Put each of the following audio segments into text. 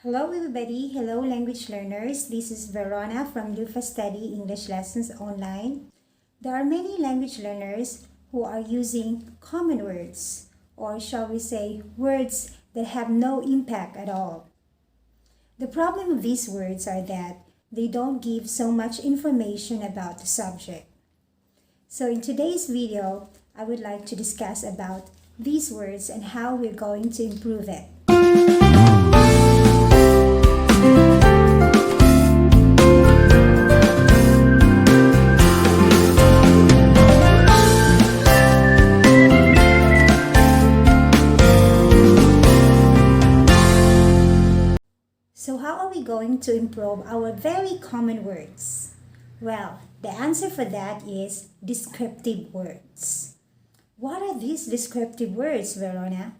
Hello everybody, hello language learners. This is Verona from Lufa Study English Lessons Online. There are many language learners who are using common words, or shall we say words that have no impact at all. The problem with these words are that they don't give so much information about the subject. So in today's video, I would like to discuss about these words and how we're going to improve it. So how are we going to improve our very common words? Well, the answer for that is descriptive words. What are these descriptive words, Verona?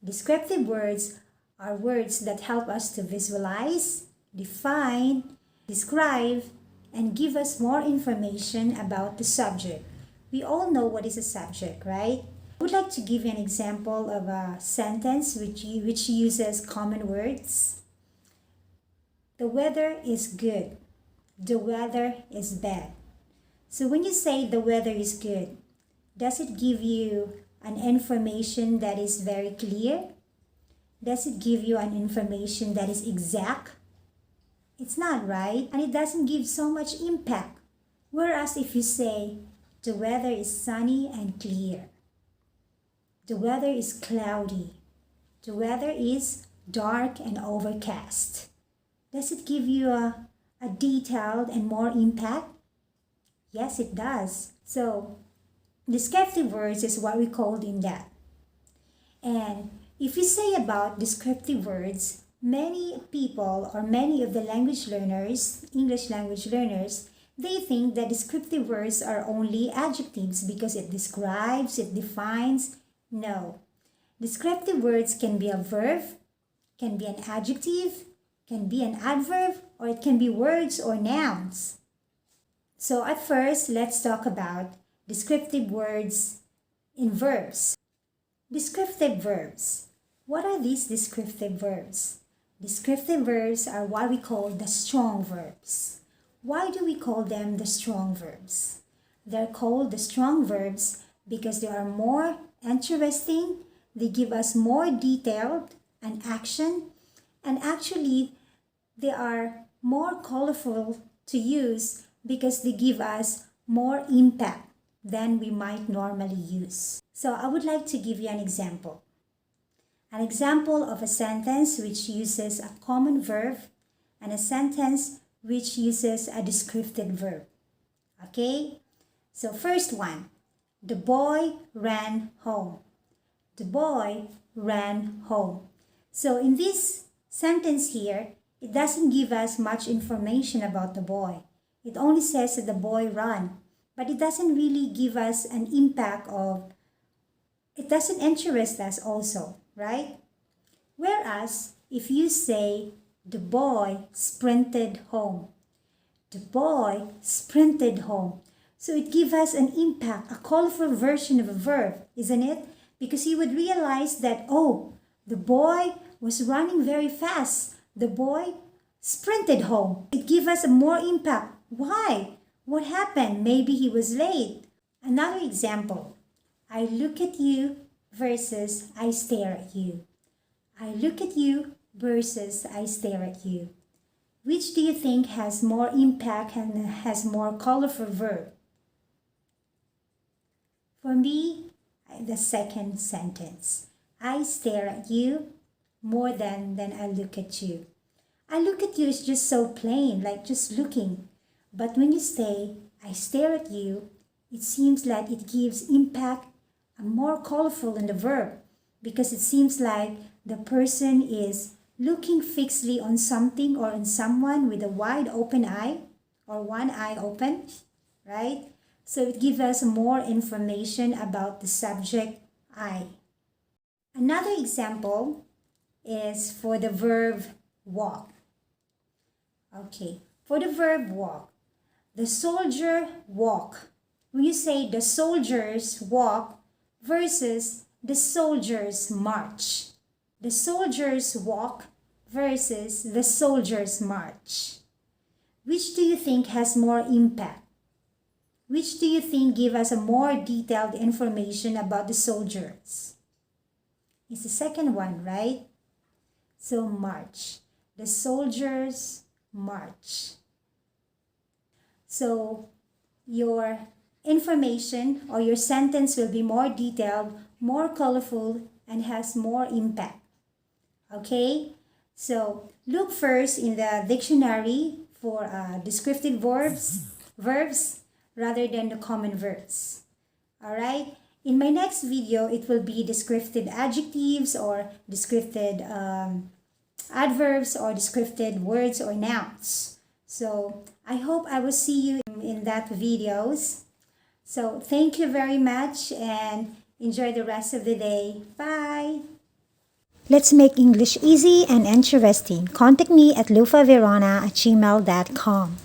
Descriptive words are words that help us to visualize, define, describe, and give us more information about the subject. We all know what is a subject, right? I would like to give you an example of a sentence which uses common words. The weather is good. The weather is bad. So when you say the weather is good, does it give you an information that is very clear? Does it give you an information that is exact? It's not, right? And it doesn't give so much impact. Whereas if you say the weather is sunny and clear, the weather is cloudy, the weather is dark and overcast, does it give you a detailed and more impact? Yes, it does. So, descriptive words is what we called in that. And if we say about descriptive words, many people or many of the language learners, English language learners, they think that descriptive words are only adjectives because it describes, it defines. No. Descriptive words can be a verb, can be an adjective, can be an adverb, or it can be words or nouns. So at first, let's talk about descriptive words in verbs. Descriptive verbs. What are these descriptive verbs? Descriptive verbs are what we call the strong verbs. Why do we call them the strong verbs? They're called the strong verbs because they are more interesting, they give us more detailed and action, and actually they are more colorful to use because they give us more impact than we might normally use. So I would like to give you an example. An example of a sentence which uses a common verb and a sentence which uses a descriptive verb. Okay? So first one, the boy ran home. The boy ran home. So in this sentence here, it doesn't give us much information about the boy. It only says that the boy ran, but it doesn't really give us an impact of, it doesn't interest us also, right? Whereas, if you say, the boy sprinted home. The boy sprinted home. So it gives us an impact, a colorful version of a verb, isn't it? Because you would realize that, oh, the boy was running very fast. The boy sprinted home. It gives us a more impact. Why? What happened? Maybe he was late. Another example. I look at you versus I stare at you. I look at you versus I stare at you. Which do you think has more impact and has more colorful verb? For me, the second sentence. I stare at you more than I look at you. I look at you is just so plain, like just looking. But when you say, I stare at you, it seems like it gives impact and more colorful in the verb because it seems like the person is looking fixedly on something or on someone with a wide open eye or one eye open, right? So it gives us more information about the subject I. Another example is for the verb walk. Okay, for the verb walk, the soldier walk. When you say the soldiers walk versus the soldiers march. The soldiers walk versus the soldiers march? Which do you think has more impact? Which do you think give us a more detailed information about the soldiers? It's the second one, right? So march. The soldiers march. So your information or your sentence will be more detailed, more colorful, and has more impact. Okay? So look first in the dictionary for descriptive verbs rather than the common verbs. Alright? In my next video, it will be descriptive adjectives or descriptive adverbs or descriptive words or nouns. So I hope I will see you in that videos. So thank you very much and enjoy the rest of the day. Bye! Let's make English easy and interesting. Contact me at lufaverona@gmail.com.